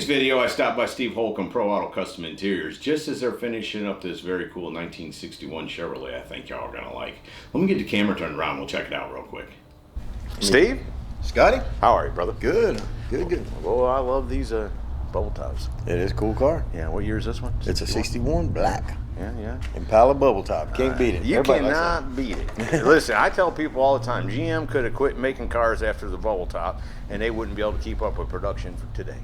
today's video, I stopped by Steve Holcomb Pro Auto Custom Interiors just as they're finishing up this very cool 1961 Chevrolet I think y'all are going to like. Let me get the camera turned around. We'll check it out real quick. Steve? Scotty? How are you, brother? Good. Good. Well, I love these bubble tops. It is a cool car. Yeah, what year is this one? It's a 61 black. Yeah. Impala bubble top. Can't beat it. You Everybody cannot beat it. Listen, I tell people all the time, GM could have quit making cars after the bubble top, and they wouldn't be able to keep up with production for today.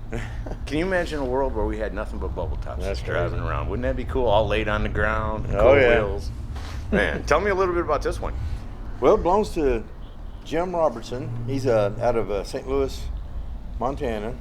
Can you imagine a world where we had nothing but bubble tops That's driving crazy. around? Wouldn't that be cool? All laid on the ground, Oh, cool yeah. wheels. Man, tell me a little bit about this one. Well, it belongs to Jim Robertson. He's out of St. Louis, Montana.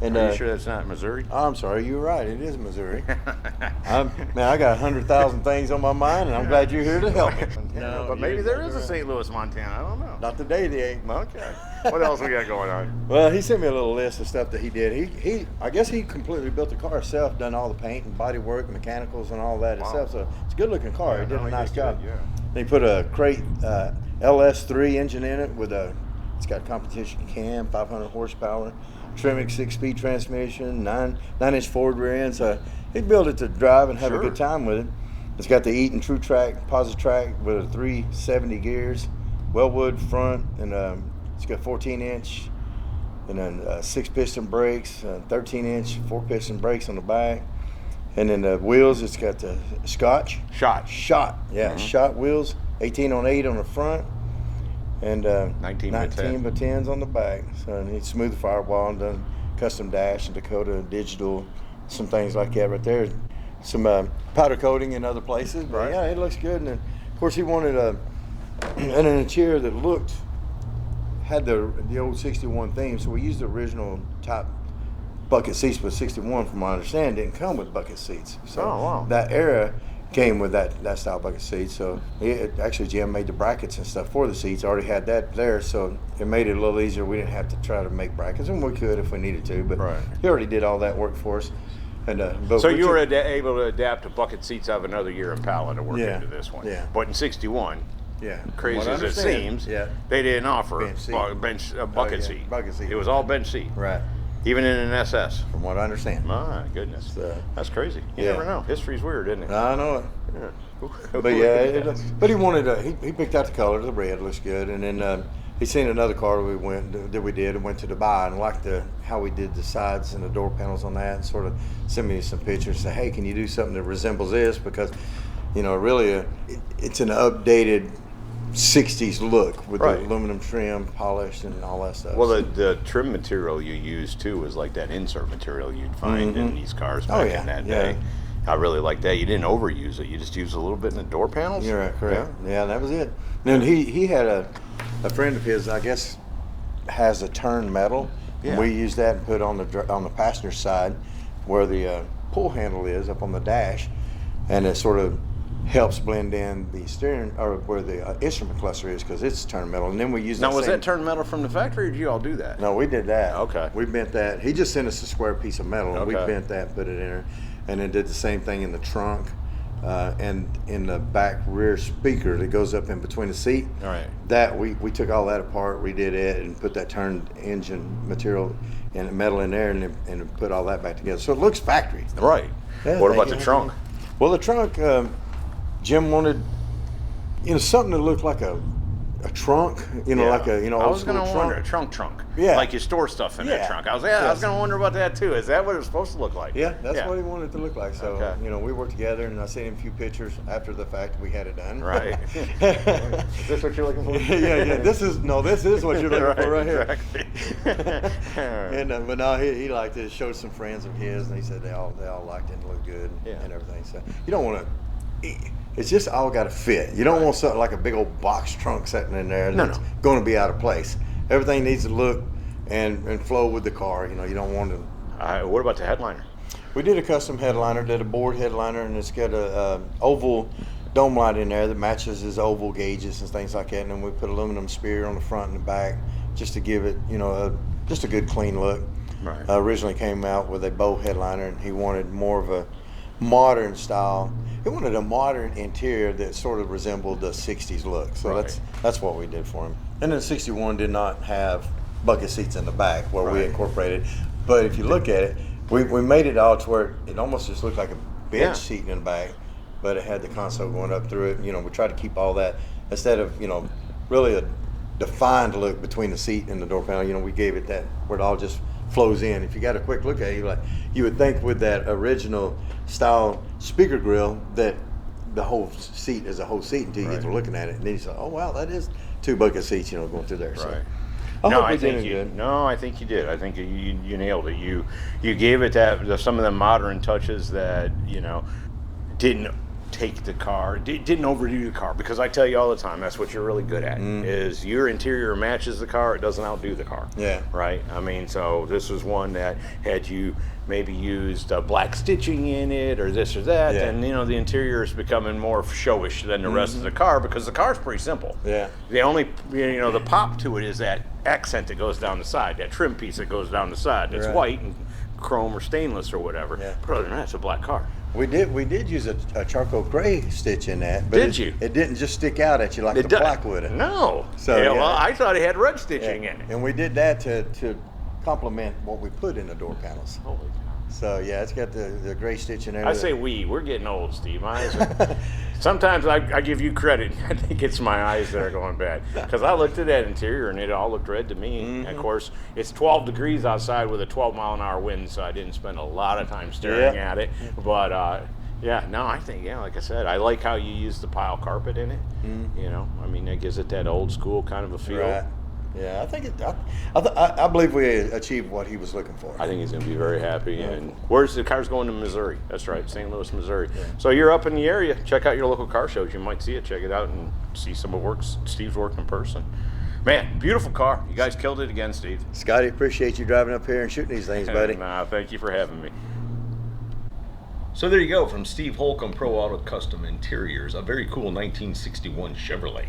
And, Are you sure that's not Missouri? I'm sorry, you're right. It is Missouri. Man, I got 100,000 things on my mind, and I'm glad you're here to help me. No, but maybe there is a St. Louis, Montana. I don't know. Not today, they ain't. Okay. What else we got going on? Well, he sent me a little list of stuff that he did. I guess he completely built the car himself, done all the paint and body work, mechanicals and all that himself. So it's a good looking car. He did a nice job. Yeah. They put a crate LS3 engine in it with it's got competition cam, 500 horsepower, Tremec 6-speed transmission, 9-inch Ford rear end. So he built it to drive and have a good time with it. It's got the Eaton True Track, Positrack with a 370 gears, Wellwood front, and it's got 14-inch, and then 6-piston brakes, 13-inch 4-piston brakes on the back, and then the wheels. It's got the Shot, yeah, Shot wheels, 18/8 on the front, and 19 by 10s on the back. So he smoothed the firewall and done custom dash and Dakota digital, some things like that right there. Some powder coating in other places, but yeah, it looks good. And then, of course, he wanted an interior that had the old 61 theme. So we used the original top bucket seats, but 61, from what I understand, didn't come with bucket seats. So that era came with that style bucket seat. So actually GM made the brackets and stuff for the seats. Already had that there, so it made it a little easier. We didn't have to try to make brackets, and we could if we needed to, but he already did all that work for us. And so you were able to adapt the bucket seats of another year Impala to work into this one. Yeah. But in 61, crazy as it seems, they didn't offer bucket seat. Bucket seat. It was all bench seat. Right. Even in an SS. From what I understand. My goodness. That's crazy. You never know. History's weird, isn't it? I know it. Yeah. But but he wanted he picked out the color. The red looks good, and then he seen another car we did and went to Dubai and liked how we did the sides and the door panels on that, and sort of sent me some pictures. Say, hey, can you do something that resembles this? Because really it's an updated 60s look with the aluminum trim, polished, and all that stuff. Well, the trim material you used too was like that insert material you'd find in these cars back in that day. I really like that. You didn't overuse it. You just used a little bit in the door panels. You're right, correct. Yeah, that was it. And he had a friend of his, I guess, has a turn metal. And we used that and put on the passenger side where the pull handle is up on the dash, and it sort of helps blend in the steering, or where the instrument cluster is, because it's turn metal. And then we use was that turn metal from the factory, or did you all do that? No, we did that. Okay. We bent that. He just sent us a square piece of metal, and we bent that, put it in there, and then did the same thing in the trunk and in the back rear speaker that goes up in between the seat. All right. That we took all that apart, redid it, and put that turned engine material and metal in there, and put all that back together. So it looks factory. Right. Yeah, what about the trunk? Well, the trunk, Jim wanted, something that looked like a trunk, like a, I old was school going to trunk. wonder, a trunk. Yeah. Like you store stuff in that trunk. I was going to wonder about that too. Is that what it was supposed to look like? Yeah, that's what he wanted it to look like. So, we worked together, and I sent him a few pictures after the fact we had it done. Right. Is this what you're looking for? yeah. This is what you're looking for right here. Exactly. And but no, he liked it. Showed some friends of his, and he said they all liked it and looked good and everything. So you don't want to. It's just all got to fit. You don't want something like a big old box trunk sitting in there that's going to be out of place. Everything needs to look and flow with the car. You don't want to. What about the headliner? We did a custom headliner, did a board headliner, and it's got a oval dome light in there that matches his oval gauges and things like that. And then we put aluminum spear on the front and the back just to give it, just a good clean look. Right. Originally came out with a bow headliner, and he wanted more of a modern style. He wanted a modern interior that sort of resembled the 60s look. So that's what we did for him. And then 61 did not have bucket seats in the back where we incorporated. But if you look at it, We made it all to where it almost just looked like a bench Yeah. seat in the back, but it had the console going up through it. You know, we tried to keep all that instead of, you know, really a defined look between the seat and the door panel. You know, we gave it that where it all just flows in. If you got a quick look at it, you would think with that original style speaker grill that the whole seat is a whole seat until you get to looking at it, and then you say, "Oh wow, that is 2 bucket seats," you know, going through there. Right. So, I think you did. I think you nailed it. You gave it some of the modern touches that, you know, didn't take the car, didn't overdo the car, because I tell you all the time, that's what you're really good at, is your interior matches the car, it doesn't outdo the car. Yeah. Right? I mean, so this was one that had you maybe used black stitching in it or this or that, and, you know, the interior is becoming more showish than the rest of the car, because the car's pretty simple. Yeah. The only, you know, the pop to it is that accent that goes down the side, that trim piece that goes down the side, that's white and chrome or stainless or whatever. Yeah. But other than that, it's a black car. We did use a charcoal gray stitch in that. But Did you? It didn't just stick out at you like the black would have. No. So, yeah, yeah. well, I thought it had red stitching in it. And we did that to complement what we put in the door panels. Holy cow. So yeah, it's got the gray stitch in there. I say we're getting old, Steve. My eyes are, sometimes I give you credit. I think it's my eyes that are going bad, because I looked at that interior and it all looked red to me. And of course, it's 12 degrees outside with a 12-mile-an-hour wind, so I didn't spend a lot of time staring at it. But yeah, no, I think, like I said, I like how you use the pile carpet in it. You know, I mean, that gives it that old school kind of a feel. Right. Yeah, I think I believe we achieved what he was looking for. I think he's going to be very happy. And where's the car's going to Missouri? That's right, St. Louis, Missouri. Yeah. So you're up in the area. Check out your local car shows. You might see it. Check it out and see some of Steve's work in person. Man, beautiful car. You guys killed it again, Steve. Scotty, appreciate you driving up here and shooting these things, buddy. Thank you for having me. So there you go, from Steve Holcomb, Pro Auto Custom Interiors, a very cool 1961 Chevrolet.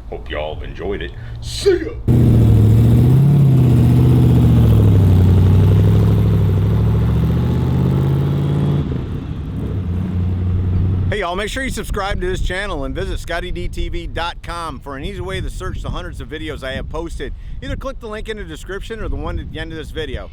Hope y'all have enjoyed it. See ya! Hey y'all, make sure you subscribe to this channel and visit ScottieDTV.com for an easy way to search the hundreds of videos I have posted. Either click the link in the description or the one at the end of this video.